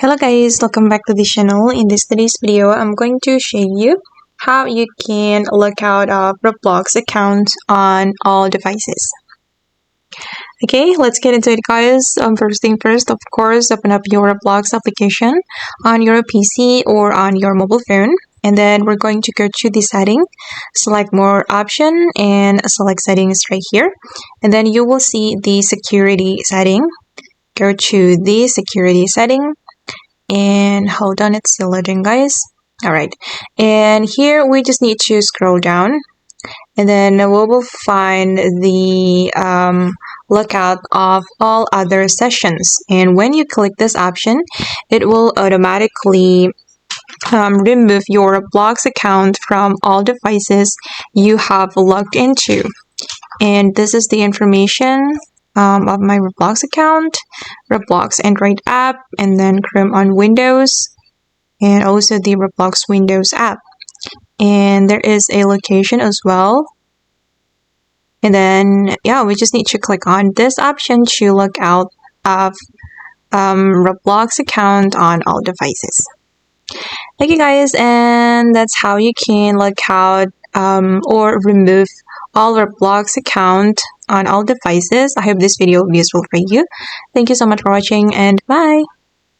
Hello guys, welcome back to the channel. In today's video, I'm going to show you how you can look out of Roblox account on all devices. Okay, let's get into it guys. First thing first, of course, open up your Roblox application on your PC or on your mobile phone. And then we're going to go to the setting, select more option and select settings right here. And then you will see the security setting. Go to the security setting. And hold on, it's still loading guys. All right, and here we just need to scroll down, and then we will find the lookout of all other sessions. And when you click this option, it will automatically remove your Roblox account from all devices you have logged into. And this is the information of my Roblox account, Roblox Android app, and then Chrome on Windows, and also the Roblox Windows app. And there is a location as well. And then, yeah, we just need to click on this option to log out of Roblox account on all devices. Okay guys, and that's how you can log out or remove all Roblox account on all devices. I hope this video will be useful for you. Thank you so much for watching and bye!